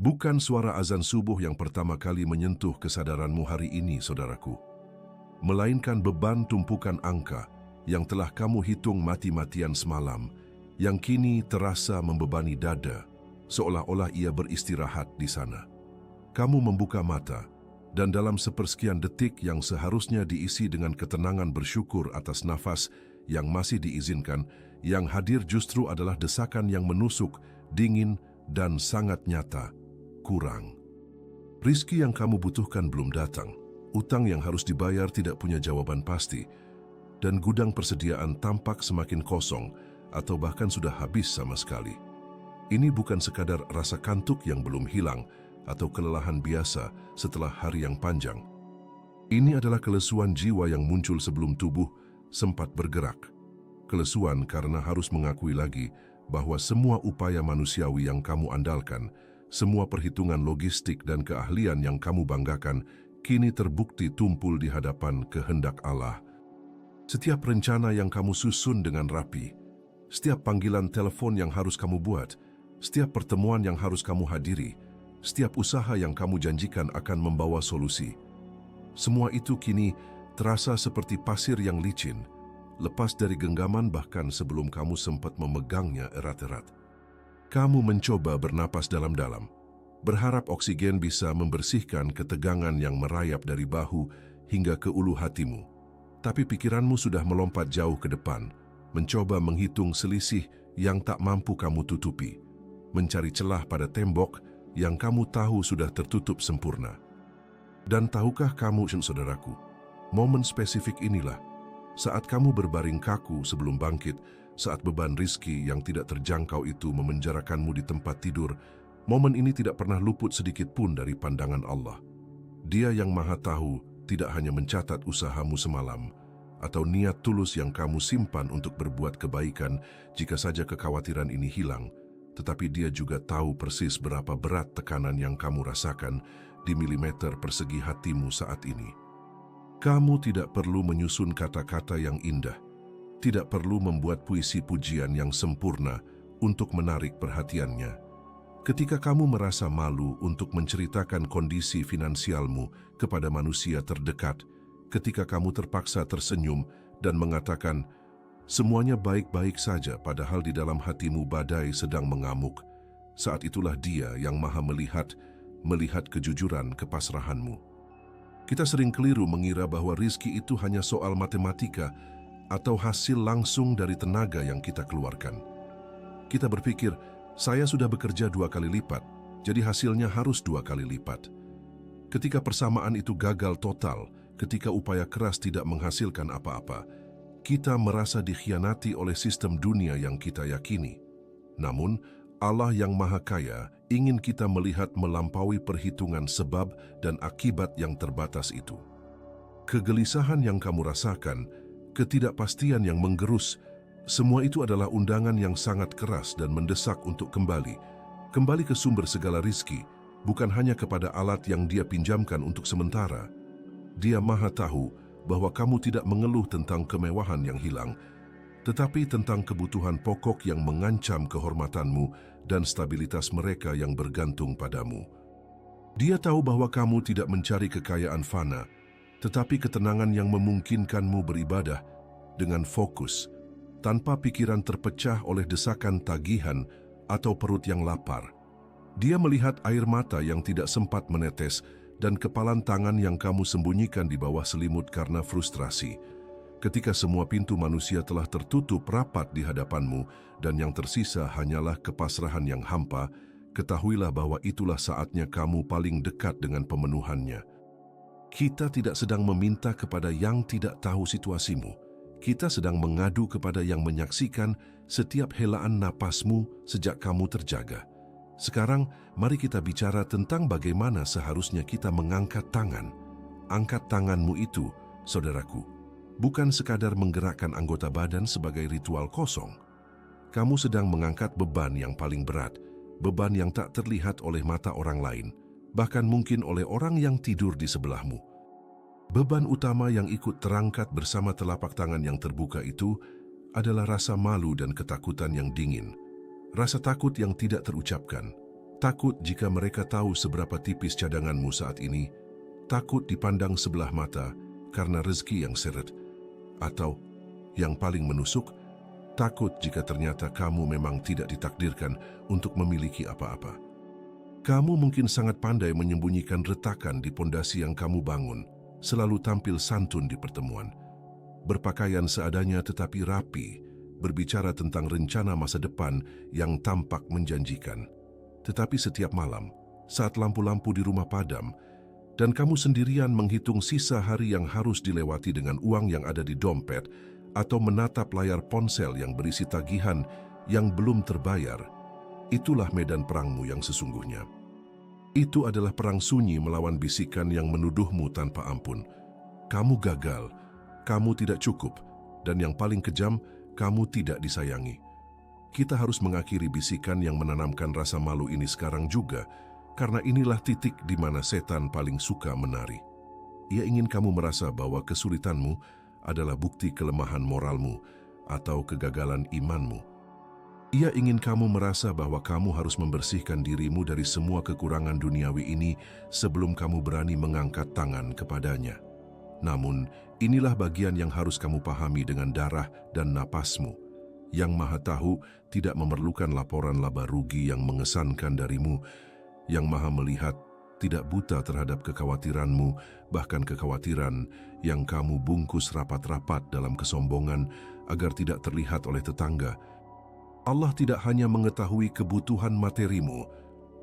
Bukan suara azan subuh yang pertama kali menyentuh kesadaranmu hari ini, saudaraku, melainkan beban tumpukan angka yang telah kamu hitung mati-matian semalam, yang kini terasa membebani dada, seolah-olah ia beristirahat di sana. Kamu membuka mata, dan dalam sepersekian detik yang seharusnya diisi dengan ketenangan bersyukur atas nafas yang masih diizinkan, yang hadir justru adalah desakan yang menusuk, dingin, dan sangat nyata. Kurang. Rizki yang kamu butuhkan belum datang, utang yang harus dibayar tidak punya jawaban pasti, dan gudang persediaan tampak semakin kosong atau bahkan sudah habis sama sekali. Ini bukan sekadar rasa kantuk yang belum hilang atau kelelahan biasa setelah hari yang panjang. Ini adalah kelesuan jiwa yang muncul sebelum tubuh sempat bergerak. Kelesuan karena harus mengakui lagi bahwa semua upaya manusiawi yang kamu andalkan, semua perhitungan logistik dan keahlian yang kamu banggakan, kini terbukti tumpul di hadapan kehendak Allah. Setiap rencana yang kamu susun dengan rapi, setiap panggilan telepon yang harus kamu buat, setiap pertemuan yang harus kamu hadiri, setiap usaha yang kamu janjikan akan membawa solusi. Semua itu kini terasa seperti pasir yang licin, lepas dari genggaman bahkan sebelum kamu sempat memegangnya erat-erat. Kamu mencoba bernapas dalam-dalam, berharap oksigen bisa membersihkan ketegangan yang merayap dari bahu hingga ke ulu hatimu. Tapi pikiranmu sudah melompat jauh ke depan, mencoba menghitung selisih yang tak mampu kamu tutupi, mencari celah pada tembok yang kamu tahu sudah tertutup sempurna. Dan tahukah kamu, saudaraku, momen spesifik inilah, saat kamu berbaring kaku sebelum bangkit, saat beban rizki yang tidak terjangkau itu memenjarakanmu di tempat tidur, momen ini tidak pernah luput sedikit pun dari pandangan Allah. Dia yang Maha Tahu tidak hanya mencatat usahamu semalam, atau niat tulus yang kamu simpan untuk berbuat kebaikan jika saja kekhawatiran ini hilang, tetapi Dia juga tahu persis berapa berat tekanan yang kamu rasakan di milimeter persegi hatimu saat ini. Kamu tidak perlu menyusun kata-kata yang indah, tidak perlu membuat puisi pujian yang sempurna untuk menarik perhatiannya. Ketika kamu merasa malu untuk menceritakan kondisi finansialmu kepada manusia terdekat, ketika kamu terpaksa tersenyum dan mengatakan, semuanya baik-baik saja padahal di dalam hatimu badai sedang mengamuk, saat itulah Dia yang Maha melihat kejujuran kepasrahanmu. Kita sering keliru mengira bahwa rizki itu hanya soal matematika atau hasil langsung dari tenaga yang kita keluarkan. Kita berpikir, saya sudah bekerja 2 kali lipat, jadi hasilnya harus 2 kali lipat. Ketika persamaan itu gagal total, ketika upaya keras tidak menghasilkan apa-apa, kita merasa dikhianati oleh sistem dunia yang kita yakini. Namun, Allah yang Maha Kaya ingin kita melihat melampaui perhitungan sebab dan akibat yang terbatas itu. Kegelisahan yang kamu rasakan, ketidakpastian yang menggerus, semua itu adalah undangan yang sangat keras dan mendesak untuk kembali ke sumber segala rizki, bukan hanya kepada alat yang Dia pinjamkan untuk sementara. Dia Maha Tahu bahwa kamu tidak mengeluh tentang kemewahan yang hilang, tetapi tentang kebutuhan pokok yang mengancam kehormatanmu dan stabilitas mereka yang bergantung padamu. Dia tahu bahwa kamu tidak mencari kekayaan fana, tetapi ketenangan yang memungkinkanmu beribadah dengan fokus, tanpa pikiran terpecah oleh desakan tagihan atau perut yang lapar. Dia melihat air mata yang tidak sempat menetes dan kepalan tangan yang kamu sembunyikan di bawah selimut karena frustrasi. Ketika semua pintu manusia telah tertutup rapat di hadapanmu dan yang tersisa hanyalah kepasrahan yang hampa, ketahuilah bahwa itulah saatnya kamu paling dekat dengan pemenuhannya. Kita tidak sedang meminta kepada yang tidak tahu situasimu. Kita sedang mengadu kepada yang menyaksikan setiap helaan napasmu sejak kamu terjaga. Sekarang, mari kita bicara tentang bagaimana seharusnya kita mengangkat tangan. Angkat tanganmu itu, saudaraku, bukan sekadar menggerakkan anggota badan sebagai ritual kosong. Kamu sedang mengangkat beban yang paling berat, beban yang tak terlihat oleh mata orang lain, bahkan mungkin oleh orang yang tidur di sebelahmu. Beban utama yang ikut terangkat bersama telapak tangan yang terbuka itu adalah rasa malu dan ketakutan yang dingin. Rasa takut yang tidak terucapkan, Takut jika mereka tahu seberapa tipis cadanganmu saat ini, takut dipandang sebelah mata karena rezeki yang seret, atau yang paling menusuk, takut jika ternyata kamu memang tidak ditakdirkan untuk memiliki apa-apa. Kamu mungkin sangat pandai menyembunyikan retakan di pondasi yang kamu bangun, selalu tampil santun di pertemuan. Berpakaian seadanya tetapi rapi, berbicara tentang rencana masa depan yang tampak menjanjikan. Tetapi setiap malam, saat lampu-lampu di rumah padam, dan kamu sendirian menghitung sisa hari yang harus dilewati dengan uang yang ada di dompet, atau menatap layar ponsel yang berisi tagihan yang belum terbayar, itulah medan perangmu yang sesungguhnya. Itu adalah perang sunyi melawan bisikan yang menuduhmu tanpa ampun. Kamu gagal, kamu tidak cukup, dan yang paling kejam, kamu tidak disayangi. Kita harus mengakhiri bisikan yang menanamkan rasa malu ini sekarang juga, karena inilah titik di mana setan paling suka menari. Ia ingin kamu merasa bahwa kesulitanmu adalah bukti kelemahan moralmu atau kegagalan imanmu. Ia ingin kamu merasa bahwa kamu harus membersihkan dirimu dari semua kekurangan duniawi ini sebelum kamu berani mengangkat tangan kepadanya. Namun, inilah bagian yang harus kamu pahami dengan darah dan napasmu. Yang Maha Tahu tidak memerlukan laporan laba rugi yang mengesankan darimu. Yang Maha Melihat tidak buta terhadap kekhawatiranmu, bahkan kekhawatiran yang kamu bungkus rapat-rapat dalam kesombongan agar tidak terlihat oleh tetangga. Allah tidak hanya mengetahui kebutuhan materimu,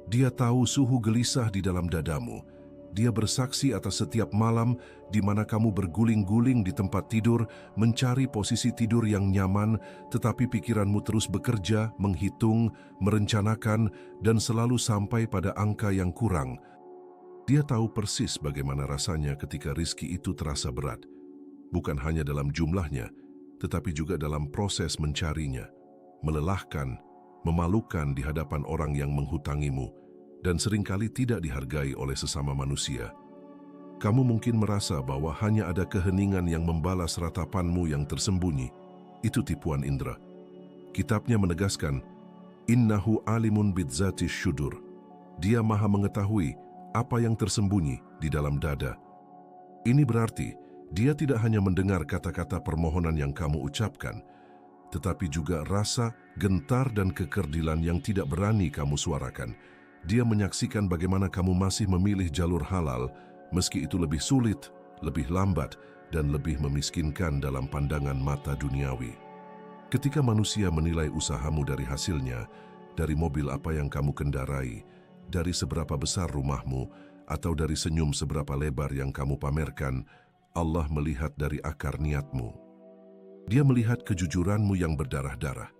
Dia tahu suhu gelisah di dalam dadamu. Dia bersaksi atas setiap malam di mana kamu berguling-guling di tempat tidur, mencari posisi tidur yang nyaman, tetapi pikiranmu terus bekerja, menghitung, merencanakan, dan selalu sampai pada angka yang kurang. Dia tahu persis bagaimana rasanya ketika rizki itu terasa berat, bukan hanya dalam jumlahnya, tetapi juga dalam proses mencarinya. Melelahkan, memalukan di hadapan orang yang menghutangimu, dan seringkali tidak dihargai oleh sesama manusia. Kamu mungkin merasa bahwa hanya ada keheningan yang membalas ratapanmu yang tersembunyi. Itu tipuan indera. Kitabnya menegaskan, Innahu alimun bidzati syudur. Dia maha mengetahui apa yang tersembunyi di dalam dada. Ini berarti, Dia tidak hanya mendengar kata-kata permohonan yang kamu ucapkan, tetapi juga rasa, gentar, dan kekerdilan yang tidak berani kamu suarakan. Dia menyaksikan bagaimana kamu masih memilih jalur halal, meski itu lebih sulit, lebih lambat, dan lebih memiskinkan dalam pandangan mata duniawi. Ketika manusia menilai usahamu dari hasilnya, dari mobil apa yang kamu kendarai, dari seberapa besar rumahmu, atau dari senyum seberapa lebar yang kamu pamerkan, Allah melihat dari akar niatmu. Dia melihat kejujuranmu yang berdarah-darah.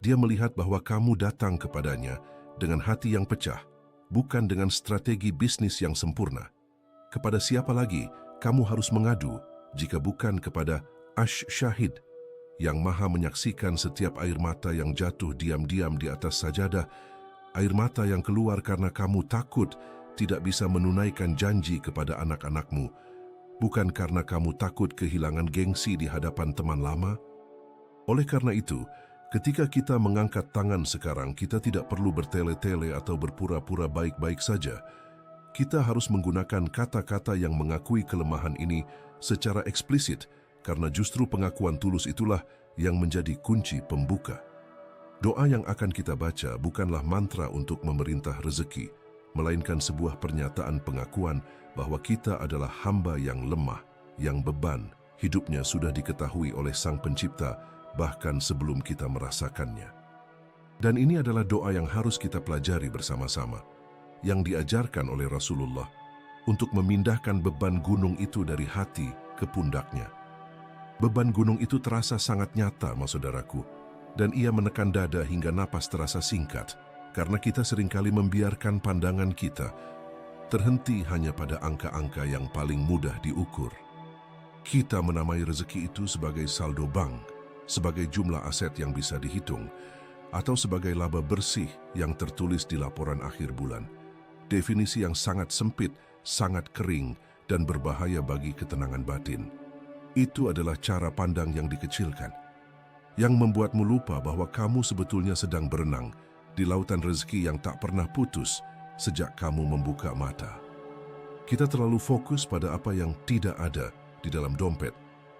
Dia melihat bahwa kamu datang kepadanya dengan hati yang pecah, bukan dengan strategi bisnis yang sempurna. Kepada siapa lagi kamu harus mengadu jika bukan kepada Ash-Syahid, yang maha menyaksikan setiap air mata yang jatuh diam-diam di atas sajadah, air mata yang keluar karena kamu takut tidak bisa menunaikan janji kepada anak-anakmu, bukan karena kamu takut kehilangan gengsi di hadapan teman lama. Oleh karena itu, ketika kita mengangkat tangan sekarang, kita tidak perlu bertele-tele atau berpura-pura baik-baik saja. Kita harus menggunakan kata-kata yang mengakui kelemahan ini secara eksplisit, karena justru pengakuan tulus itulah yang menjadi kunci pembuka. Doa yang akan kita baca bukanlah mantra untuk memerintah rezeki, melainkan sebuah pernyataan pengakuan bahwa kita adalah hamba yang lemah, yang beban hidupnya sudah diketahui oleh Sang Pencipta bahkan sebelum kita merasakannya. Dan ini adalah doa yang harus kita pelajari bersama-sama, yang diajarkan oleh Rasulullah untuk memindahkan beban gunung itu dari hati ke pundaknya. Beban gunung itu terasa sangat nyata, saudaraku, dan ia menekan dada hingga napas terasa singkat, karena kita seringkali membiarkan pandangan kita terhenti hanya pada angka-angka yang paling mudah diukur. Kita menamai rezeki itu sebagai saldo bank, sebagai jumlah aset yang bisa dihitung, atau sebagai laba bersih yang tertulis di laporan akhir bulan. Definisi yang sangat sempit, sangat kering, dan berbahaya bagi ketenangan batin. Itu adalah cara pandang yang dikecilkan, yang membuatmu lupa bahwa kamu sebetulnya sedang berenang di lautan rezeki yang tak pernah putus sejak kamu membuka mata. Kita terlalu fokus pada apa yang tidak ada di dalam dompet,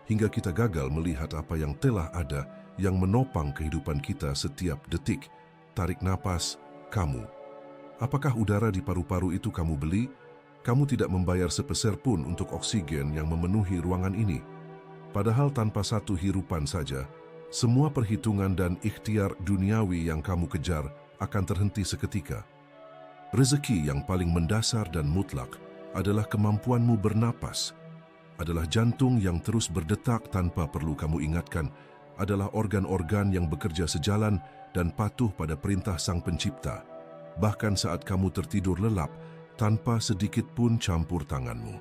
hingga kita gagal melihat apa yang telah ada yang menopang kehidupan kita setiap detik. Tarik napas, kamu. Apakah udara di paru-paru itu kamu beli? Kamu tidak membayar sepeser pun untuk oksigen yang memenuhi ruangan ini. Padahal tanpa satu hirupan saja, semua perhitungan dan ikhtiar duniawi yang kamu kejar akan terhenti seketika. Rezeki yang paling mendasar dan mutlak adalah kemampuanmu bernapas, adalah jantung yang terus berdetak tanpa perlu kamu ingatkan, adalah organ-organ yang bekerja sejalan dan patuh pada perintah Sang Pencipta, bahkan saat kamu tertidur lelap tanpa sedikit pun campur tanganmu.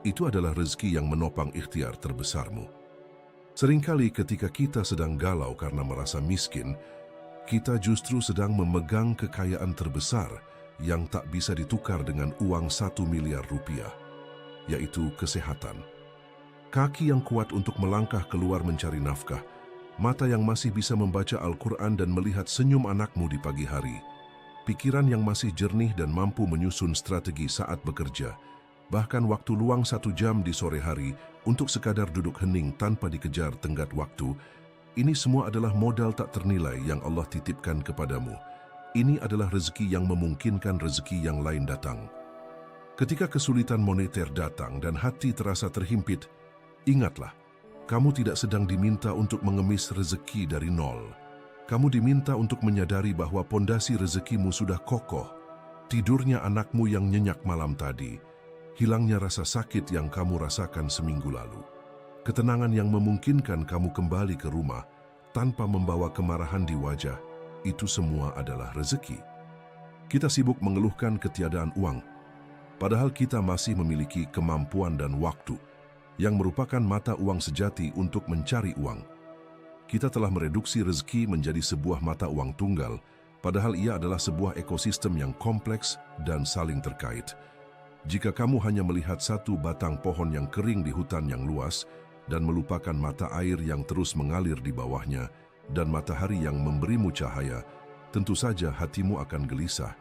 Itu adalah rezeki yang menopang ikhtiar terbesarmu. Seringkali ketika kita sedang galau karena merasa miskin, kita justru sedang memegang kekayaan terbesar yang tak bisa ditukar dengan uang 1 miliar rupiah, yaitu kesehatan. Kaki yang kuat untuk melangkah keluar mencari nafkah, mata yang masih bisa membaca Al-Quran dan melihat senyum anakmu di pagi hari, pikiran yang masih jernih dan mampu menyusun strategi saat bekerja, bahkan waktu luang 1 jam di sore hari untuk sekadar duduk hening tanpa dikejar tenggat waktu. Ini semua adalah modal tak ternilai yang Allah titipkan kepadamu. Ini adalah rezeki yang memungkinkan rezeki yang lain datang. Ketika kesulitan moneter datang dan hati terasa terhimpit, ingatlah, kamu tidak sedang diminta untuk mengemis rezeki dari nol. Kamu diminta untuk menyadari bahwa pondasi rezekimu sudah kokoh. Tidurnya anakmu yang nyenyak malam tadi, hilangnya rasa sakit yang kamu rasakan seminggu lalu, ketenangan yang memungkinkan kamu kembali ke rumah tanpa membawa kemarahan di wajah, itu semua adalah rezeki. Kita sibuk mengeluhkan ketiadaan uang, padahal kita masih memiliki kemampuan dan waktu yang merupakan mata uang sejati untuk mencari uang. Kita telah mereduksi rezeki menjadi sebuah mata uang tunggal, padahal ia adalah sebuah ekosistem yang kompleks dan saling terkait. Jika kamu hanya melihat satu batang pohon yang kering di hutan yang luas dan melupakan mata air yang terus mengalir di bawahnya dan matahari yang memberimu cahaya, tentu saja hatimu akan gelisah.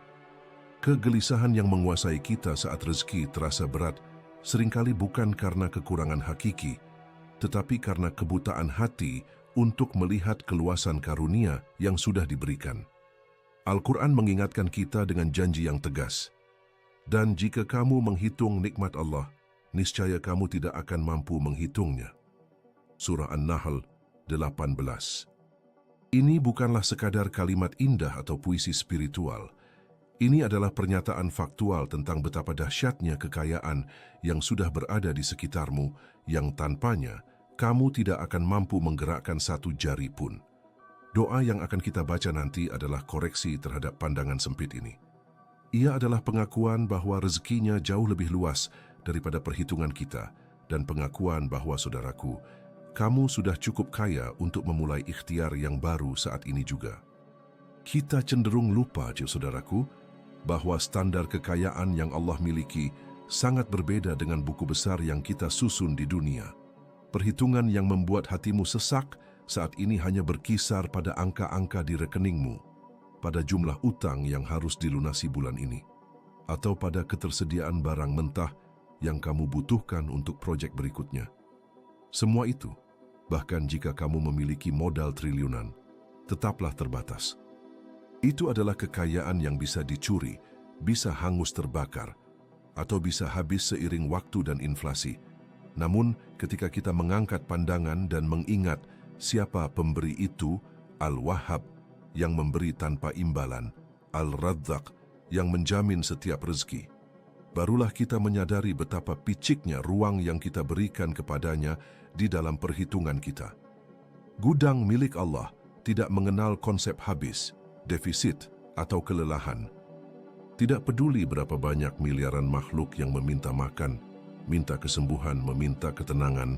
Kegelisahan yang menguasai kita saat rezeki terasa berat seringkali bukan karena kekurangan hakiki, tetapi karena kebutaan hati untuk melihat keluasan karunia yang sudah diberikan. Al-Quran mengingatkan kita dengan janji yang tegas. Dan jika kamu menghitung nikmat Allah, niscaya kamu tidak akan mampu menghitungnya. Surah An-Nahl 18. Ini bukanlah sekadar kalimat indah atau puisi spiritual. Ini adalah pernyataan faktual tentang betapa dahsyatnya kekayaan yang sudah berada di sekitarmu, yang tanpanya kamu tidak akan mampu menggerakkan satu jari pun. Doa yang akan kita baca nanti adalah koreksi terhadap pandangan sempit ini. Ia adalah pengakuan bahwa rezekinya jauh lebih luas daripada perhitungan kita dan pengakuan bahwa, saudaraku, kamu sudah cukup kaya untuk memulai ikhtiar yang baru saat ini juga. Kita cenderung lupa, saudaraku, bahwa standar kekayaan yang Allah miliki sangat berbeda dengan buku besar yang kita susun di dunia. Perhitungan yang membuat hatimu sesak saat ini hanya berkisar pada angka-angka di rekeningmu, pada jumlah utang yang harus dilunasi bulan ini, atau pada ketersediaan barang mentah yang kamu butuhkan untuk proyek berikutnya. Semua itu, bahkan jika kamu memiliki modal triliunan, tetaplah terbatas. Itu adalah kekayaan yang bisa dicuri, bisa hangus terbakar, atau bisa habis seiring waktu dan inflasi. Namun, ketika kita mengangkat pandangan dan mengingat siapa pemberi itu, Al-Wahhab, yang memberi tanpa imbalan, Al-Razzaq, yang menjamin setiap rezeki, barulah kita menyadari betapa piciknya ruang yang kita berikan kepadanya di dalam perhitungan kita. Gudang milik Allah tidak mengenal konsep habis, defisit, atau kelelahan. Tidak peduli berapa banyak miliaran makhluk yang meminta makan, minta kesembuhan, meminta ketenangan,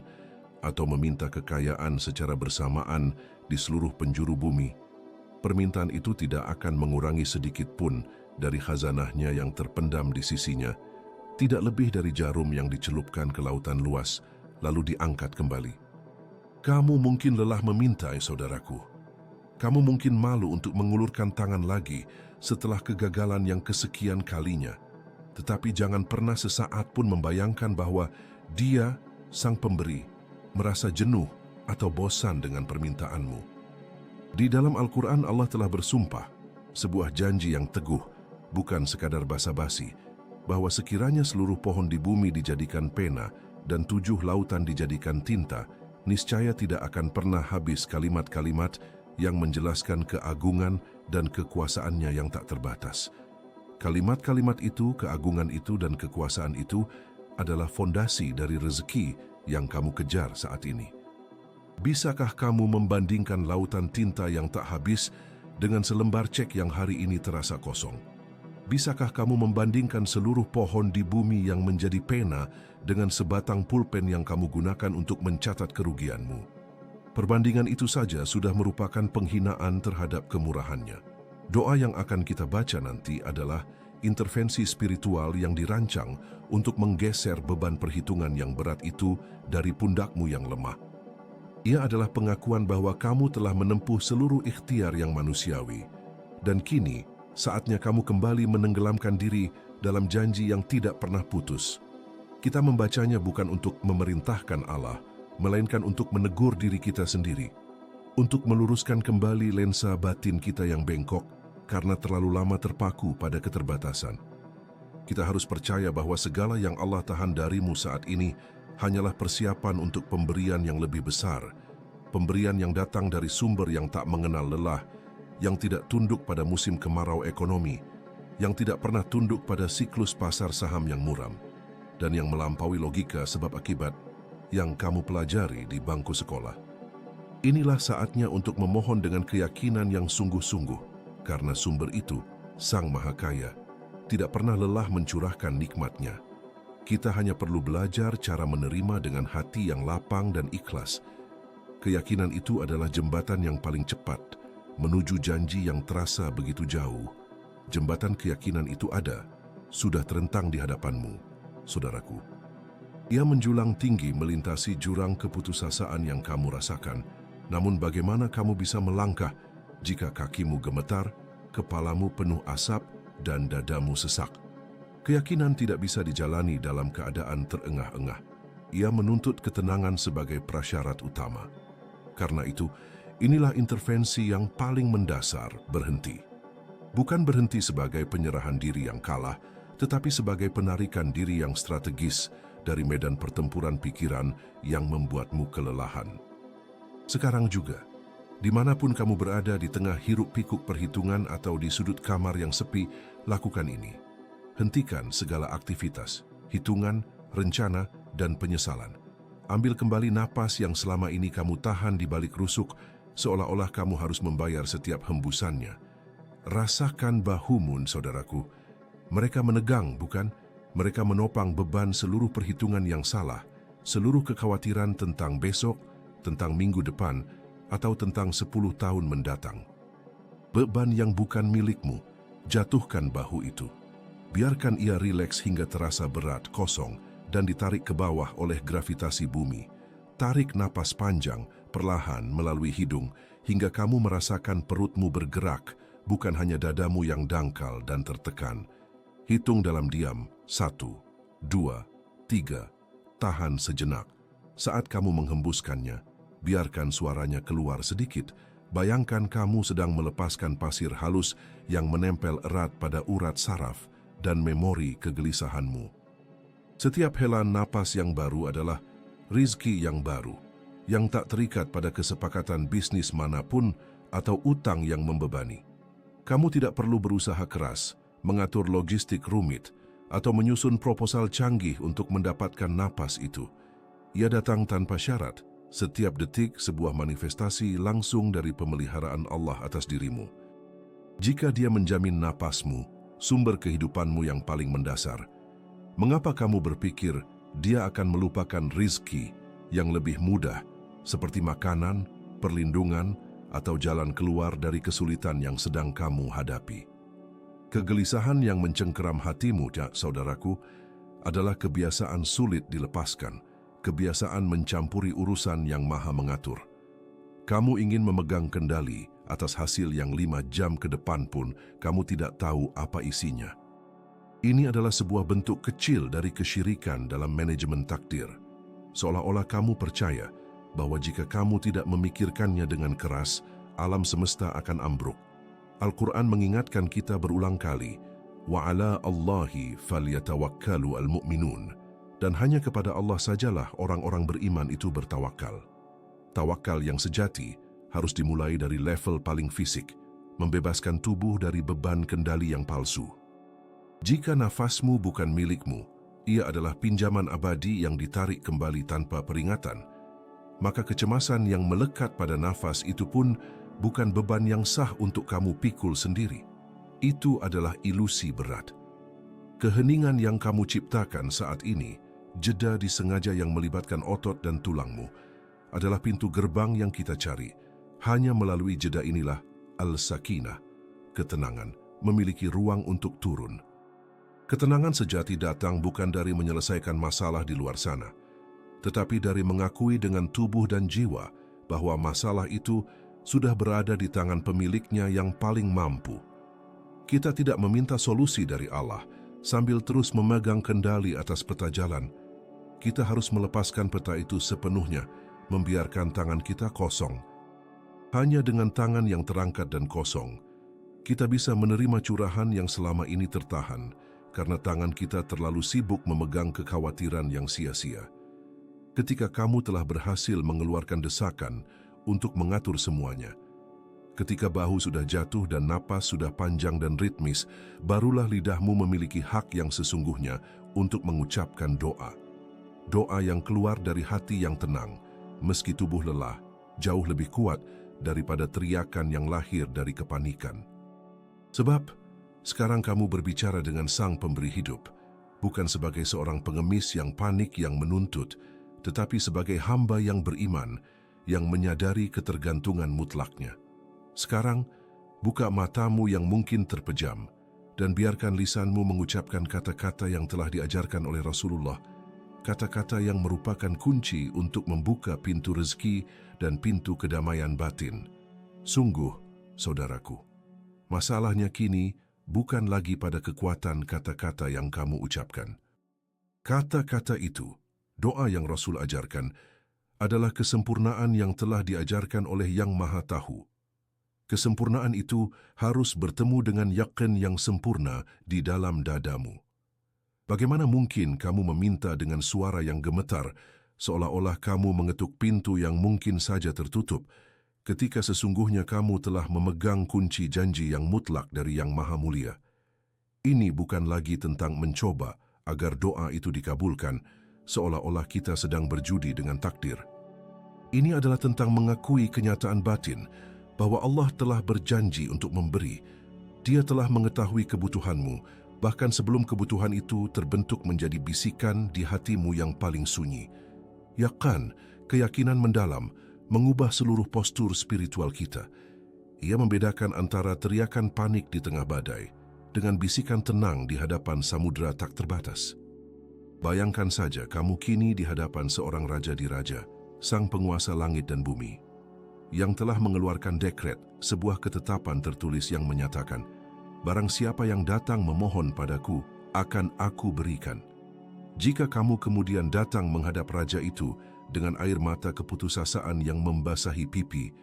atau meminta kekayaan secara bersamaan di seluruh penjuru bumi, permintaan itu tidak akan mengurangi sedikit pun dari khazanahnya yang terpendam di sisinya, tidak lebih dari jarum yang dicelupkan ke lautan luas, lalu diangkat kembali. Kamu mungkin lelah meminta, saudaraku. Kamu mungkin malu untuk mengulurkan tangan lagi setelah kegagalan yang kesekian kalinya. Tetapi jangan pernah sesaat pun membayangkan bahwa Dia, Sang Pemberi, merasa jenuh atau bosan dengan permintaanmu. Di dalam Al-Quran Allah telah bersumpah, sebuah janji yang teguh, bukan sekadar basa-basi, bahwa sekiranya seluruh pohon di bumi dijadikan pena dan 7 lautan dijadikan tinta, niscaya tidak akan pernah habis kalimat-kalimat yang menjelaskan keagungan dan kekuasaannya yang tak terbatas. Kalimat-kalimat itu, keagungan itu, dan kekuasaan itu adalah fondasi dari rezeki yang kamu kejar saat ini. Bisakah kamu membandingkan lautan tinta yang tak habis dengan selembar cek yang hari ini terasa kosong? Bisakah kamu membandingkan seluruh pohon di bumi yang menjadi pena dengan sebatang pulpen yang kamu gunakan untuk mencatat kerugianmu? Perbandingan itu saja sudah merupakan penghinaan terhadap kemurahannya. Doa yang akan kita baca nanti adalah intervensi spiritual yang dirancang untuk menggeser beban perhitungan yang berat itu dari pundakmu yang lemah. Ia adalah pengakuan bahwa kamu telah menempuh seluruh ikhtiar yang manusiawi, dan kini saatnya kamu kembali menenggelamkan diri dalam janji yang tidak pernah putus. Kita membacanya bukan untuk memerintahkan Allah, melainkan untuk menegur diri kita sendiri, untuk meluruskan kembali lensa batin kita yang bengkok karena terlalu lama terpaku pada keterbatasan. Kita harus percaya bahwa segala yang Allah tahan darimu saat ini hanyalah persiapan untuk pemberian yang lebih besar, pemberian yang datang dari sumber yang tak mengenal lelah, yang tidak tunduk pada musim kemarau ekonomi, yang tidak pernah tunduk pada siklus pasar saham yang muram, dan yang melampaui logika sebab akibat yang kamu pelajari di bangku sekolah. Inilah saatnya untuk memohon dengan keyakinan yang sungguh-sungguh, karena sumber itu, Sang Maha Kaya, tidak pernah lelah mencurahkan nikmat-Nya. Kita hanya perlu belajar cara menerima dengan hati yang lapang dan ikhlas. Keyakinan itu adalah jembatan yang paling cepat menuju janji yang terasa begitu jauh. Jembatan keyakinan itu ada, sudah terentang di hadapanmu, saudaraku. Ia menjulang tinggi melintasi jurang keputusasaan yang kamu rasakan. Namun bagaimana kamu bisa melangkah jika kakimu gemetar, kepalamu penuh asap, dan dadamu sesak? Keyakinan tidak bisa dijalani dalam keadaan terengah-engah. Ia menuntut ketenangan sebagai prasyarat utama. Karena itu, inilah intervensi yang paling mendasar: berhenti. Bukan berhenti sebagai penyerahan diri yang kalah, tetapi sebagai penarikan diri yang strategis dari medan pertempuran pikiran yang membuatmu kelelahan. Sekarang juga, dimanapun kamu berada di tengah hiruk-pikuk perhitungan atau di sudut kamar yang sepi, lakukan ini. Hentikan segala aktivitas, hitungan, rencana, dan penyesalan. Ambil kembali napas yang selama ini kamu tahan di balik rusuk, seolah-olah kamu harus membayar setiap hembusannya. Rasakan bahumu, saudaraku. Mereka menegang, bukan? Mereka menopang beban seluruh perhitungan yang salah, seluruh kekhawatiran tentang besok, tentang minggu depan, atau tentang 10 tahun mendatang. Beban yang bukan milikmu, jatuhkan bahu itu. Biarkan ia rileks hingga terasa berat, kosong, dan ditarik ke bawah oleh gravitasi bumi. Tarik napas panjang, perlahan melalui hidung, hingga kamu merasakan perutmu bergerak, bukan hanya dadamu yang dangkal dan tertekan. Hitung dalam diam, 1, 2, 3, tahan sejenak. Saat kamu menghembuskannya, biarkan suaranya keluar sedikit. Bayangkan kamu sedang melepaskan pasir halus yang menempel erat pada urat saraf dan memori kegelisahanmu. Setiap helaan napas yang baru adalah rizki yang baru, yang tak terikat pada kesepakatan bisnis manapun atau utang yang membebani. Kamu tidak perlu berusaha keras, mengatur logistik rumit, atau menyusun proposal canggih untuk mendapatkan napas itu. Ia datang tanpa syarat, setiap detik sebuah manifestasi langsung dari pemeliharaan Allah atas dirimu. Jika Dia menjamin napasmu, sumber kehidupanmu yang paling mendasar, mengapa kamu berpikir Dia akan melupakan rizki yang lebih mudah, seperti makanan, perlindungan, atau jalan keluar dari kesulitan yang sedang kamu hadapi? Kegelisahan yang mencengkeram hatimu, saudaraku, adalah kebiasaan sulit dilepaskan, kebiasaan mencampuri urusan yang Maha mengatur. Kamu ingin memegang kendali atas hasil yang 5 jam ke depan pun kamu tidak tahu apa isinya. Ini adalah sebuah bentuk kecil dari kesyirikan dalam manajemen takdir. Seolah-olah kamu percaya bahwa jika kamu tidak memikirkannya dengan keras, alam semesta akan ambruk. Al-Quran mengingatkan kita berulang kali, wa ala Allahi falyatawakkalu al-mu'minun. Dan hanya kepada Allah sajalah orang-orang beriman itu bertawakal. Tawakal yang sejati harus dimulai dari level paling fisik, membebaskan tubuh dari beban kendali yang palsu. Jika nafasmu bukan milikmu, ia adalah pinjaman abadi yang ditarik kembali tanpa peringatan, maka kecemasan yang melekat pada nafas itu pun bukan beban yang sah untuk kamu pikul sendiri. Itu adalah ilusi berat. Keheningan yang kamu ciptakan saat ini, jeda disengaja yang melibatkan otot dan tulangmu, adalah pintu gerbang yang kita cari. Hanya melalui jeda inilah al-sakinah, ketenangan, memiliki ruang untuk turun. Ketenangan sejati datang bukan dari menyelesaikan masalah di luar sana, tetapi dari mengakui dengan tubuh dan jiwa bahwa masalah itu sudah berada di tangan pemiliknya yang paling mampu. Kita tidak meminta solusi dari Allah sambil terus memegang kendali atas peta jalan. Kita harus melepaskan peta itu sepenuhnya, membiarkan tangan kita kosong. Hanya dengan tangan yang terangkat dan kosong, kita bisa menerima curahan yang selama ini tertahan, karena tangan kita terlalu sibuk memegang kekhawatiran yang sia-sia. Ketika kamu telah berhasil mengeluarkan desakan untuk mengatur semuanya, ketika bahu sudah jatuh dan napas sudah panjang dan ritmis, barulah lidahmu memiliki hak yang sesungguhnya untuk mengucapkan doa. Doa yang keluar dari hati yang tenang, meski tubuh lelah, jauh lebih kuat daripada teriakan yang lahir dari kepanikan. Sebab, sekarang kamu berbicara dengan Sang Pemberi Hidup, bukan sebagai seorang pengemis yang panik yang menuntut, tetapi sebagai hamba yang beriman, yang menyadari ketergantungan mutlaknya. Sekarang, buka matamu yang mungkin terpejam, dan biarkan lisanmu mengucapkan kata-kata yang telah diajarkan oleh Rasulullah, kata-kata yang merupakan kunci untuk membuka pintu rezeki dan pintu kedamaian batin. Sungguh, saudaraku, masalahnya kini bukan lagi pada kekuatan kata-kata yang kamu ucapkan. Kata-kata itu, doa yang Rasul ajarkan, adalah kesempurnaan yang telah diajarkan oleh Yang Maha Tahu. Kesempurnaan itu harus bertemu dengan yakin yang sempurna di dalam dadamu. Bagaimana mungkin kamu meminta dengan suara yang gemetar, seolah-olah kamu mengetuk pintu yang mungkin saja tertutup, ketika sesungguhnya kamu telah memegang kunci janji yang mutlak dari Yang Maha Mulia? Ini bukan lagi tentang mencoba agar doa itu dikabulkan, seolah-olah kita sedang berjudi dengan takdir. Ini adalah tentang mengakui kenyataan batin, bahwa Allah telah berjanji untuk memberi. Dia telah mengetahui kebutuhanmu, bahkan sebelum kebutuhan itu terbentuk menjadi bisikan di hatimu yang paling sunyi. Yakin, keyakinan mendalam, mengubah seluruh postur spiritual kita. Ia membedakan antara teriakan panik di tengah badai dengan bisikan tenang di hadapan samudera tak terbatas. Bayangkan saja kamu kini di hadapan seorang raja di raja, sang penguasa langit dan bumi, yang telah mengeluarkan dekret, sebuah ketetapan tertulis yang menyatakan, barang siapa yang datang memohon padaku, akan aku berikan. Jika kamu kemudian datang menghadap raja itu dengan air mata keputusasaan yang membasahi pipi,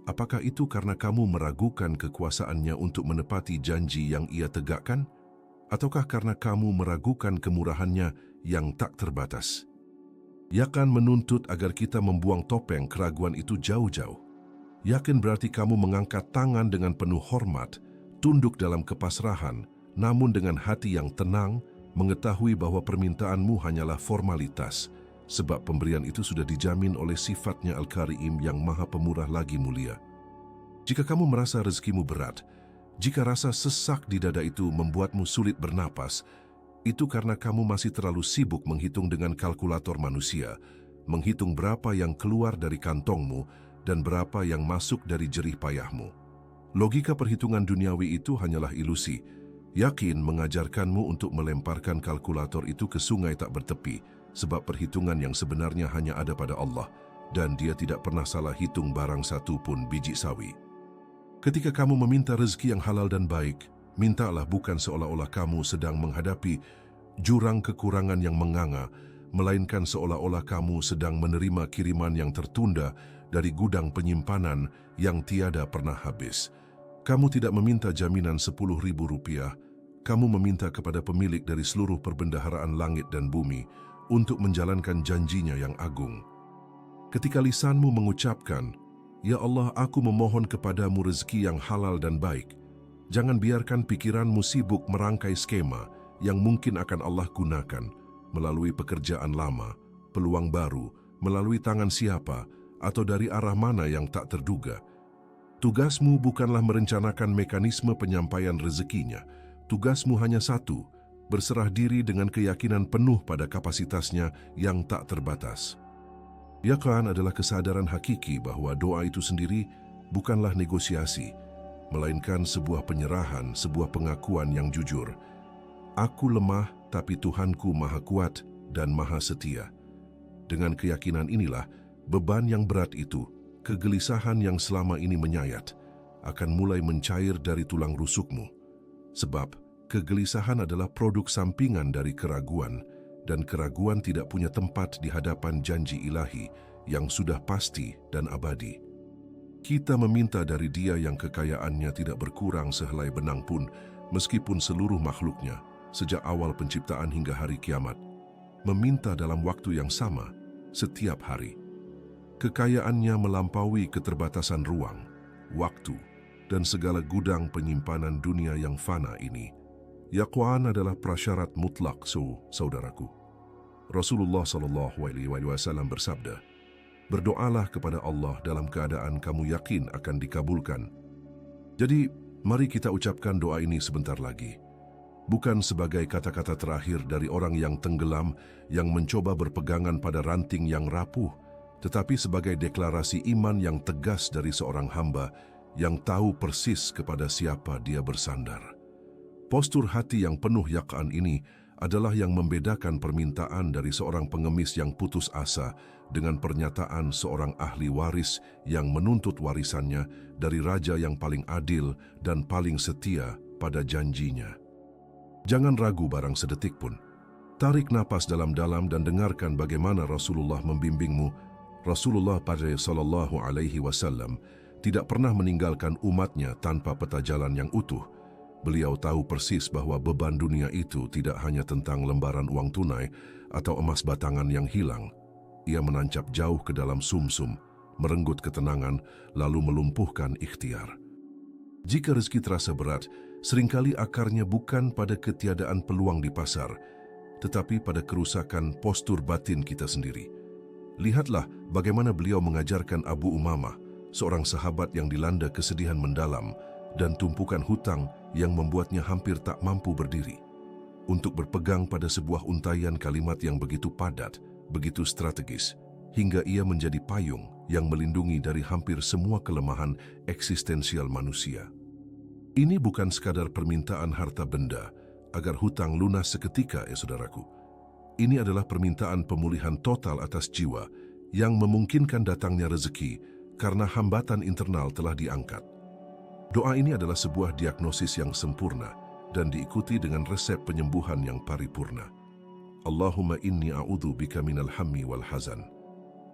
apakah itu karena kamu meragukan kekuasaannya untuk menepati janji yang ia tegakkan? Ataukah karena kamu meragukan kemurahannya yang tak terbatas? Yakin menuntut agar kita membuang topeng keraguan itu jauh-jauh. Yakin berarti kamu mengangkat tangan dengan penuh hormat, tunduk dalam kepasrahan, namun dengan hati yang tenang, mengetahui bahwa permintaanmu hanyalah formalitas, sebab pemberian itu sudah dijamin oleh sifatnya Al-Karim yang maha pemurah lagi mulia. Jika kamu merasa rezekimu berat, jika rasa sesak di dada itu membuatmu sulit bernapas, itu karena kamu masih terlalu sibuk menghitung dengan kalkulator manusia, menghitung berapa yang keluar dari kantongmu dan berapa yang masuk dari jerih payahmu. Logika perhitungan duniawi itu hanyalah ilusi. Yakin mengajarkanmu untuk melemparkan kalkulator itu ke sungai tak bertepi, sebab perhitungan yang sebenarnya hanya ada pada Allah, dan Dia tidak pernah salah hitung barang satu pun biji sawi. Ketika kamu meminta rezeki yang halal dan baik, mintalah bukan seolah-olah kamu sedang menghadapi jurang kekurangan yang menganga, melainkan seolah-olah kamu sedang menerima kiriman yang tertunda dari gudang penyimpanan yang tiada pernah habis. Kamu tidak meminta jaminan Rp10.000, kamu meminta kepada pemilik dari seluruh perbendaharaan langit dan bumi untuk menjalankan janjinya yang agung. Ketika lisanmu mengucapkan, "Ya Allah, aku memohon kepadamu rezeki yang halal dan baik," jangan biarkan pikiranmu sibuk merangkai skema yang mungkin akan Allah gunakan melalui pekerjaan lama, peluang baru, melalui tangan siapa, atau dari arah mana yang tak terduga. Tugasmu bukanlah merencanakan mekanisme penyampaian rezekinya. Tugasmu hanya satu, berserah diri dengan keyakinan penuh pada kapasitasnya yang tak terbatas. Yaqin adalah kesadaran hakiki bahwa doa itu sendiri bukanlah negosiasi, melainkan sebuah penyerahan, sebuah pengakuan yang jujur. Aku lemah, tapi Tuhanku maha kuat dan maha setia. Dengan keyakinan inilah, beban yang berat itu, kegelisahan yang selama ini menyayat, akan mulai mencair dari tulang rusukmu. Sebab, kegelisahan adalah produk sampingan dari keraguan, dan keraguan tidak punya tempat di hadapan janji ilahi yang sudah pasti dan abadi. Kita meminta dari Dia yang kekayaannya tidak berkurang sehelai benang pun, meskipun seluruh makhluknya, sejak awal penciptaan hingga hari kiamat, meminta dalam waktu yang sama, setiap hari. Kekayaannya melampaui keterbatasan ruang, waktu, dan segala gudang penyimpanan dunia yang fana ini. Yaqin adalah prasyarat mutlak, saudaraku. Rasulullah SAW bersabda, "Berdoalah kepada Allah dalam keadaan kamu yakin akan dikabulkan." Jadi, mari kita ucapkan doa ini sebentar lagi. Bukan sebagai kata-kata terakhir dari orang yang tenggelam, yang mencoba berpegangan pada ranting yang rapuh, tetapi sebagai deklarasi iman yang tegas dari seorang hamba yang tahu persis kepada siapa dia bersandar. Postur hati yang penuh yaqin ini adalah yang membedakan permintaan dari seorang pengemis yang putus asa dengan pernyataan seorang ahli waris yang menuntut warisannya dari raja yang paling adil dan paling setia pada janjinya. Jangan ragu barang sedetik pun. Tarik napas dalam-dalam dan dengarkan bagaimana Rasulullah membimbingmu. Rasulullah SAW tidak pernah meninggalkan umatnya tanpa peta jalan yang utuh. Beliau tahu persis bahwa beban dunia itu tidak hanya tentang lembaran uang tunai atau emas batangan yang hilang. Ia menancap jauh ke dalam sumsum, merenggut ketenangan, lalu melumpuhkan ikhtiar. Jika rezeki terasa berat, seringkali akarnya bukan pada ketiadaan peluang di pasar, tetapi pada kerusakan postur batin kita sendiri. Lihatlah bagaimana beliau mengajarkan Abu Umamah, seorang sahabat yang dilanda kesedihan mendalam dan tumpukan hutang yang membuatnya hampir tak mampu berdiri, untuk berpegang pada sebuah untaian kalimat yang begitu padat, begitu strategis, hingga ia menjadi payung yang melindungi dari hampir semua kelemahan eksistensial manusia. Ini bukan sekadar permintaan harta benda agar hutang lunas seketika, saudaraku. Ini adalah permintaan pemulihan total atas jiwa yang memungkinkan datangnya rezeki karena hambatan internal telah diangkat. Doa ini adalah sebuah diagnosis yang sempurna dan diikuti dengan resep penyembuhan yang paripurna. Allahumma inni a'udzu bika minal hammi wal hazan.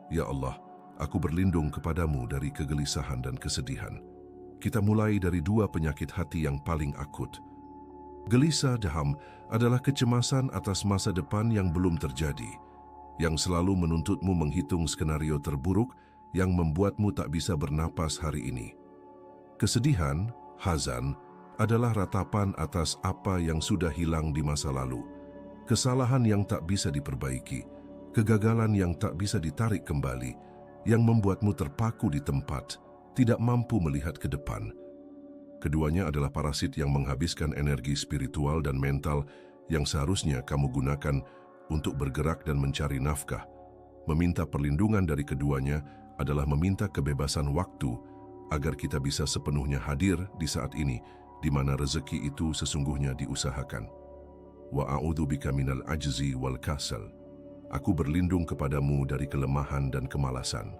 Ya Allah, aku berlindung kepadamu dari kegelisahan dan kesedihan. Kita mulai dari dua penyakit hati yang paling akut. Gelisah daham adalah kecemasan atas masa depan yang belum terjadi, yang selalu menuntutmu menghitung skenario terburuk yang membuatmu tak bisa bernapas hari ini. Kesedihan, hazan, adalah ratapan atas apa yang sudah hilang di masa lalu, kesalahan yang tak bisa diperbaiki, kegagalan yang tak bisa ditarik kembali, yang membuatmu terpaku di tempat, tidak mampu melihat ke depan. Keduanya adalah parasit yang menghabiskan energi spiritual dan mental yang seharusnya kamu gunakan untuk bergerak dan mencari nafkah. Meminta perlindungan dari keduanya adalah meminta kebebasan waktu agar kita bisa sepenuhnya hadir di saat ini, di mana rezeki itu sesungguhnya diusahakan. Wa a'udzu bika minal ajzi wal kasal. Aku berlindung kepadamu dari kelemahan dan kemalasan.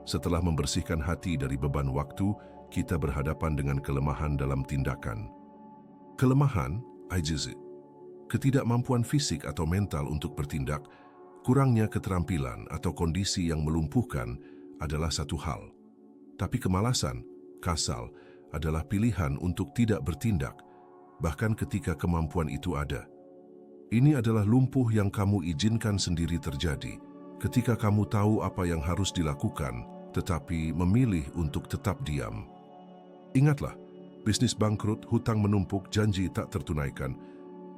Setelah membersihkan hati dari beban waktu, kita berhadapan dengan kelemahan dalam tindakan. Kelemahan, ajiz, ketidakmampuan fisik atau mental untuk bertindak, kurangnya keterampilan atau kondisi yang melumpuhkan adalah satu hal. Tapi kemalasan, kasal, adalah pilihan untuk tidak bertindak, bahkan ketika kemampuan itu ada. Ini adalah lumpuh yang kamu izinkan sendiri terjadi ketika kamu tahu apa yang harus dilakukan, tetapi memilih untuk tetap diam. Ingatlah, bisnis bangkrut, hutang menumpuk, janji tak tertunaikan,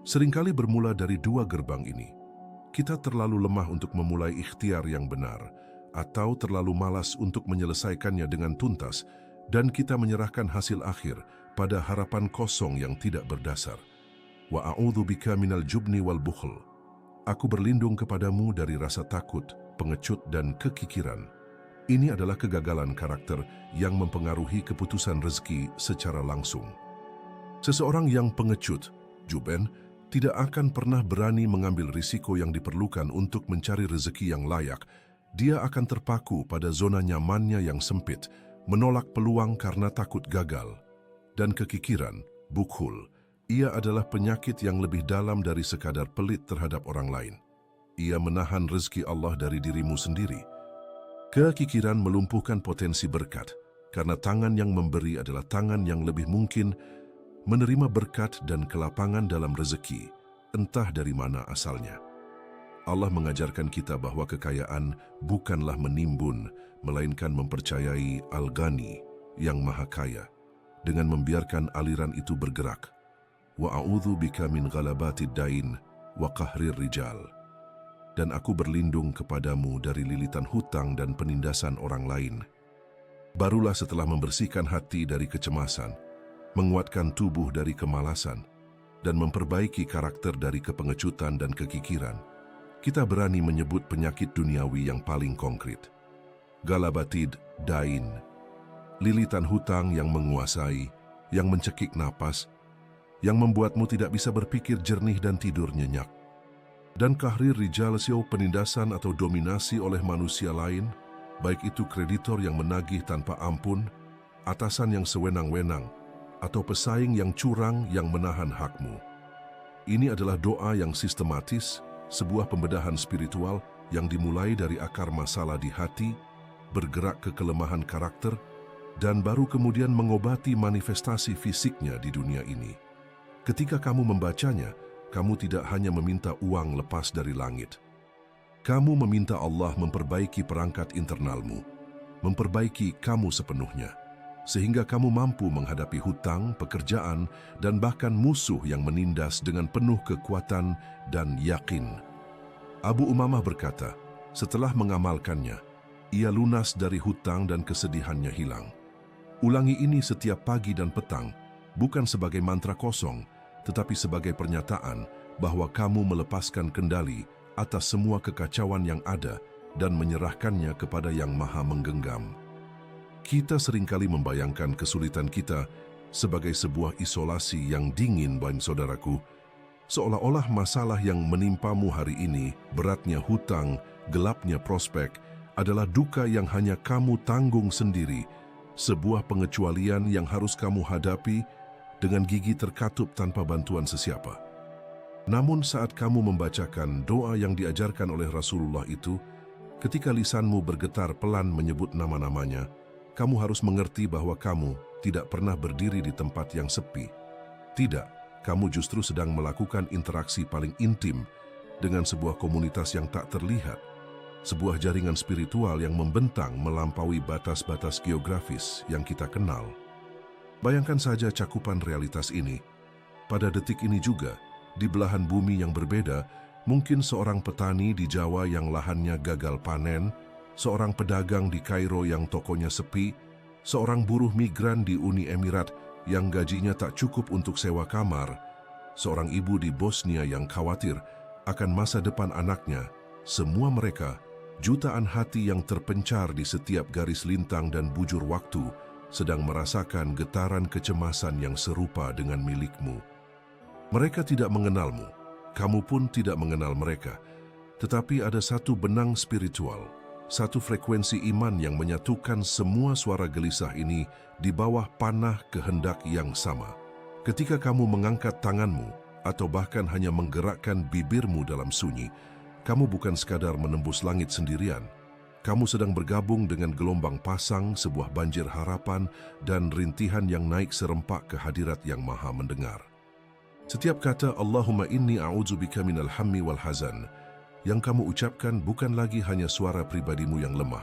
seringkali bermula dari dua gerbang ini. Kita terlalu lemah untuk memulai ikhtiar yang benar, atau terlalu malas untuk menyelesaikannya dengan tuntas, dan kita menyerahkan hasil akhir pada harapan kosong yang tidak berdasar. Wa a'udzubika minal jubni wal bukhl. Aku berlindung kepadamu dari rasa takut, pengecut, dan kekikiran. Ini adalah kegagalan karakter yang mempengaruhi keputusan rezeki secara langsung. Seseorang yang pengecut, juben, tidak akan pernah berani mengambil risiko yang diperlukan untuk mencari rezeki yang layak. Dia akan terpaku pada zona nyamannya yang sempit, menolak peluang karena takut gagal. Dan kekikiran, bukhul, ia adalah penyakit yang lebih dalam dari sekadar pelit terhadap orang lain. Ia menahan rezeki Allah dari dirimu sendiri. Kekikiran melumpuhkan potensi berkat, karena tangan yang memberi adalah tangan yang lebih mungkin menerima berkat dan kelapangan dalam rezeki, entah dari mana asalnya. Allah mengajarkan kita bahwa kekayaan bukanlah menimbun, melainkan mempercayai Al-Ghani, yang Maha Kaya, dengan membiarkan aliran itu bergerak. Wa a'udzu bika min ghalabatid dain wa qahrir rijal. Dan aku berlindung kepadamu dari lilitan hutang dan penindasan orang lain. Barulah setelah membersihkan hati dari kecemasan, menguatkan tubuh dari kemalasan, dan memperbaiki karakter dari kepengecutan dan kekikiran, kita berani menyebut penyakit duniawi yang paling konkret. Galabatid dain, lilitan hutang yang menguasai, yang mencekik napas, yang membuatmu tidak bisa berpikir jernih dan tidur nyenyak. Dan kahrir rijal, penindasan atau dominasi oleh manusia lain, baik itu kreditor yang menagih tanpa ampun, atasan yang sewenang-wenang, atau pesaing yang curang yang menahan hakmu. Ini adalah doa yang sistematis, sebuah pembedahan spiritual yang dimulai dari akar masalah di hati, bergerak ke kelemahan karakter, dan baru kemudian mengobati manifestasi fisiknya di dunia ini. Ketika kamu membacanya, kamu tidak hanya meminta uang lepas dari langit. Kamu meminta Allah memperbaiki perangkat internalmu, memperbaiki kamu sepenuhnya, sehingga kamu mampu menghadapi hutang, pekerjaan, dan bahkan musuh yang menindas dengan penuh kekuatan dan yakin. Abu Umamah berkata, setelah mengamalkannya, ia lunas dari hutang dan kesedihannya hilang. Ulangi ini setiap pagi dan petang, bukan sebagai mantra kosong, tetapi sebagai pernyataan bahwa kamu melepaskan kendali atas semua kekacauan yang ada dan menyerahkannya kepada Yang Maha Menggenggam. Kita seringkali membayangkan kesulitan kita sebagai sebuah isolasi yang dingin, baik saudaraku, seolah-olah masalah yang menimpamu hari ini, beratnya hutang, gelapnya prospek, adalah duka yang hanya kamu tanggung sendiri, sebuah pengecualian yang harus kamu hadapi dengan gigi terkatup tanpa bantuan sesiapa. Namun saat kamu membacakan doa yang diajarkan oleh Rasulullah itu, ketika lisanmu bergetar pelan menyebut nama-namanya, kamu harus mengerti bahwa kamu tidak pernah berdiri di tempat yang sepi. Tidak, kamu justru sedang melakukan interaksi paling intim dengan sebuah komunitas yang tak terlihat, sebuah jaringan spiritual yang membentang melampaui batas-batas geografis yang kita kenal. Bayangkan saja cakupan realitas ini. Pada detik ini juga, di belahan bumi yang berbeda, mungkin seorang petani di Jawa yang lahannya gagal panen, seorang pedagang di Kairo yang tokonya sepi, seorang buruh migran di Uni Emirat yang gajinya tak cukup untuk sewa kamar, seorang ibu di Bosnia yang khawatir akan masa depan anaknya. Semua mereka, jutaan hati yang terpencar di setiap garis lintang dan bujur waktu, sedang merasakan getaran kecemasan yang serupa dengan milikmu. Mereka tidak mengenalmu, kamu pun tidak mengenal mereka, tetapi ada satu benang spiritual, satu frekuensi iman yang menyatukan semua suara gelisah ini di bawah panah kehendak yang sama. Ketika kamu mengangkat tanganmu atau bahkan hanya menggerakkan bibirmu dalam sunyi, kamu bukan sekadar menembus langit sendirian. Kamu sedang bergabung dengan gelombang pasang, sebuah banjir harapan dan rintihan yang naik serempak ke hadirat yang maha mendengar. Setiap kata Allahumma inni a'udzubika minal hammi wal hazan yang kamu ucapkan bukan lagi hanya suara pribadimu yang lemah.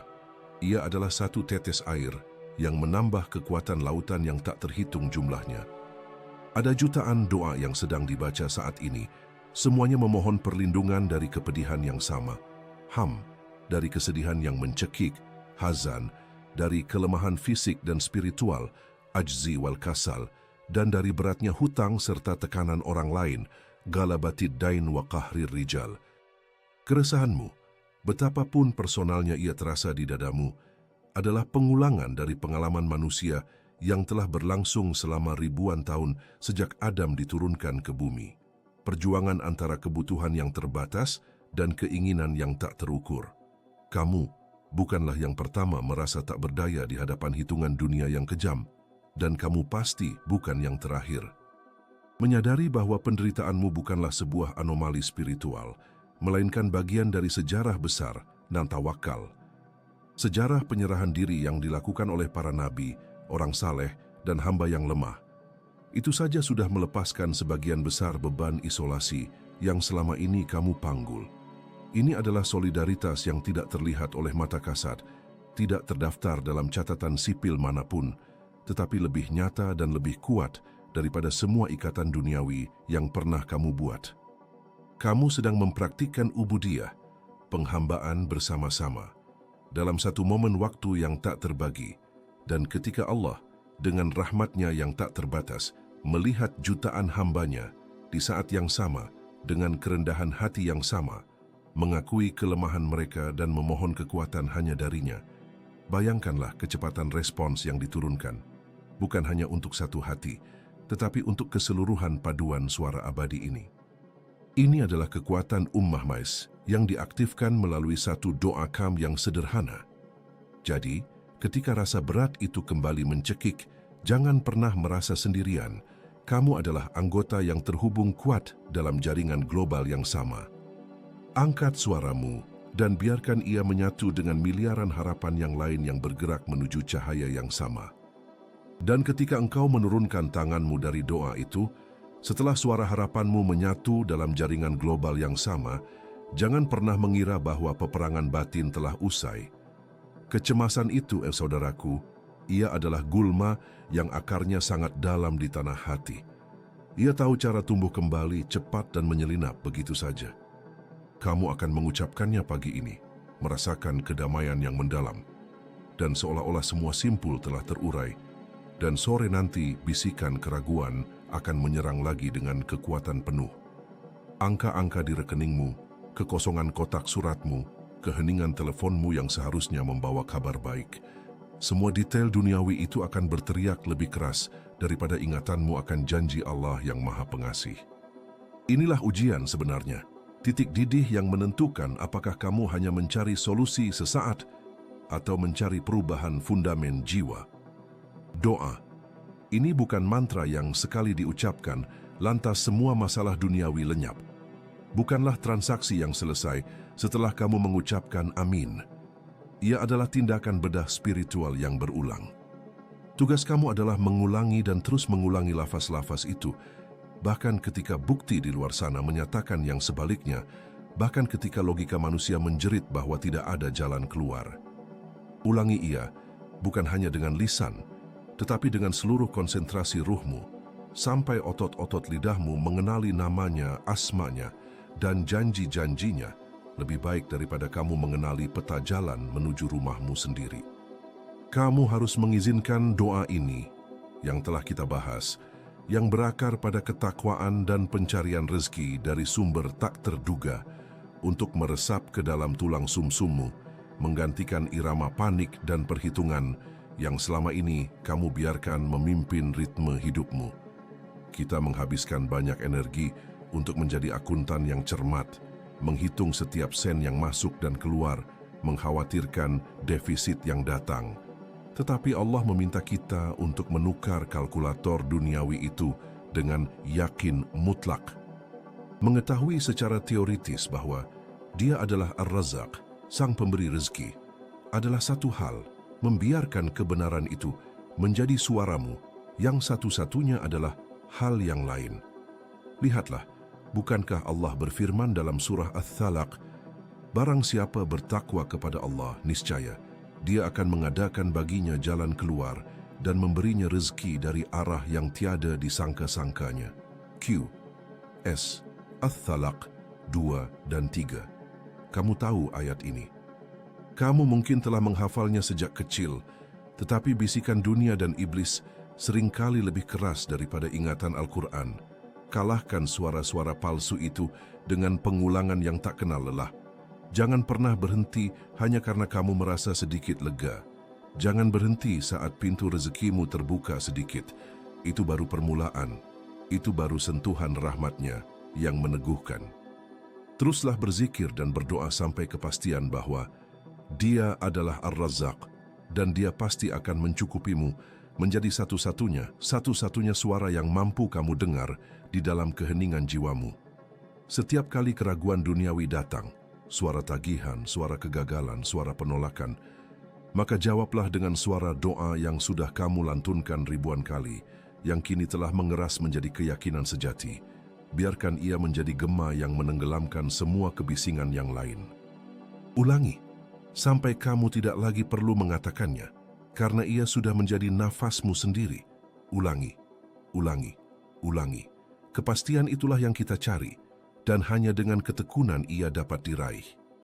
Ia adalah satu tetes air yang menambah kekuatan lautan yang tak terhitung jumlahnya. Ada jutaan doa yang sedang dibaca saat ini. Semuanya memohon perlindungan dari kepedihan yang sama. Dari kesedihan yang mencekik, hazan, dari kelemahan fisik dan spiritual, ajzi wal kasal, dan dari beratnya hutang serta tekanan orang lain, galabatid dain wa qahrir rijal. Keresahanmu, betapapun personalnya ia terasa di dadamu, adalah pengulangan dari pengalaman manusia yang telah berlangsung selama ribuan tahun sejak Adam diturunkan ke bumi. Perjuangan antara kebutuhan yang terbatas dan keinginan yang tak terukur. Kamu bukanlah yang pertama merasa tak berdaya di hadapan hitungan dunia yang kejam, dan kamu pasti bukan yang terakhir. Menyadari bahwa penderitaanmu bukanlah sebuah anomali spiritual, melainkan bagian dari sejarah besar dan tawakal. Sejarah penyerahan diri yang dilakukan oleh para nabi, orang saleh, dan hamba yang lemah. Itu saja sudah melepaskan sebagian besar beban isolasi yang selama ini kamu panggul. Ini adalah solidaritas yang tidak terlihat oleh mata kasat, tidak terdaftar dalam catatan sipil manapun, tetapi lebih nyata dan lebih kuat daripada semua ikatan duniawi yang pernah kamu buat. Kamu sedang mempraktikkan ubudiyah, penghambaan bersama-sama, dalam satu momen waktu yang tak terbagi, dan ketika Allah, dengan rahmatnya yang tak terbatas, melihat jutaan hambanya di saat yang sama, dengan kerendahan hati yang sama, mengakui kelemahan mereka dan memohon kekuatan hanya darinya. Bayangkanlah kecepatan respons yang diturunkan, bukan hanya untuk satu hati, tetapi untuk keseluruhan paduan suara abadi ini. Ini adalah kekuatan Ummah Mais yang diaktifkan melalui satu doa kam yang sederhana. Jadi, ketika rasa berat itu kembali mencekik, jangan pernah merasa sendirian. Kamu adalah anggota yang terhubung kuat dalam jaringan global yang sama. Angkat suaramu dan biarkan ia menyatu dengan miliaran harapan yang lain yang bergerak menuju cahaya yang sama. Dan ketika engkau menurunkan tanganmu dari doa itu, setelah suara harapanmu menyatu dalam jaringan global yang sama, jangan pernah mengira bahwa peperangan batin telah usai. Kecemasan itu, saudaraku, ia adalah gulma yang akarnya sangat dalam di tanah hati. Ia tahu cara tumbuh kembali cepat dan menyelinap begitu saja. Kamu akan mengucapkannya pagi ini, merasakan kedamaian yang mendalam, dan seolah-olah semua simpul telah terurai, dan sore nanti bisikan keraguan akan menyerang lagi dengan kekuatan penuh. Angka-angka di rekeningmu, kekosongan kotak suratmu, keheningan teleponmu yang seharusnya membawa kabar baik, semua detail duniawi itu akan berteriak lebih keras daripada ingatanmu akan janji Allah yang Maha Pengasih. Inilah ujian sebenarnya, titik didih yang menentukan apakah kamu hanya mencari solusi sesaat atau mencari perubahan fundamen jiwa. Doa. Ini bukan mantra yang sekali diucapkan, lantas semua masalah duniawi lenyap. Bukanlah transaksi yang selesai setelah kamu mengucapkan amin. Ia adalah tindakan bedah spiritual yang berulang. Tugas kamu adalah mengulangi dan terus mengulangi lafaz-lafaz itu, bahkan ketika bukti di luar sana menyatakan yang sebaliknya, bahkan ketika logika manusia menjerit bahwa tidak ada jalan keluar. Ulangi ia, bukan hanya dengan lisan, tetapi dengan seluruh konsentrasi ruhmu, sampai otot-otot lidahmu mengenali namanya, asmanya, dan janji-janjinya, lebih baik daripada kamu mengenali peta jalan menuju rumahmu sendiri. Kamu harus mengizinkan doa ini, yang telah kita bahas, yang berakar pada ketakwaan dan pencarian rezeki dari sumber tak terduga, untuk meresap ke dalam tulang sumsummu, menggantikan irama panik dan perhitungan yang selama ini kamu biarkan memimpin ritme hidupmu. Kita menghabiskan banyak energi untuk menjadi akuntan yang cermat, menghitung setiap sen yang masuk dan keluar, mengkhawatirkan defisit yang datang. Tetapi Allah meminta kita untuk menukar kalkulator duniawi itu dengan yakin mutlak. Mengetahui secara teoritis bahwa Dia adalah Ar-Razzaq, Sang Pemberi rezeki, adalah satu hal. Membiarkan kebenaran itu menjadi suaramu yang satu-satunya adalah hal yang lain. Lihatlah, bukankah Allah berfirman dalam surah Ats-Tsalaq, barang siapa bertakwa kepada Allah, niscaya Dia akan mengadakan baginya jalan keluar dan memberinya rezeki dari arah yang tiada disangka-sangkanya. Q. S. Ats-Tsalaq 2 dan 3. Kamu tahu ayat ini. Kamu mungkin telah menghafalnya sejak kecil, tetapi bisikan dunia dan iblis seringkali lebih keras daripada ingatan Al-Quran. Kalahkan suara-suara palsu itu dengan pengulangan yang tak kenal lelah. Jangan pernah berhenti hanya karena kamu merasa sedikit lega. Jangan berhenti saat pintu rezekimu terbuka sedikit. Itu baru permulaan. Itu baru sentuhan rahmat-Nya yang meneguhkan. Teruslah berzikir dan berdoa sampai kepastian bahwa Dia adalah Ar-Razzaq dan Dia pasti akan mencukupimu menjadi satu-satunya suara yang mampu kamu dengar di dalam keheningan jiwamu. Setiap kali keraguan duniawi datang, suara tagihan, suara kegagalan, suara penolakan, maka jawablah dengan suara doa yang sudah kamu lantunkan ribuan kali, yang kini telah mengeras menjadi keyakinan sejati. Biarkan ia menjadi gema yang menenggelamkan semua kebisingan yang lain. Ulangi sampai kamu tidak lagi perlu mengatakannya, karena ia sudah menjadi nafasmu sendiri. Ulangi, ulangi, ulangi. Kepastian itulah yang kita cari, dan hanya dengan ketekunan ia dapat diraih.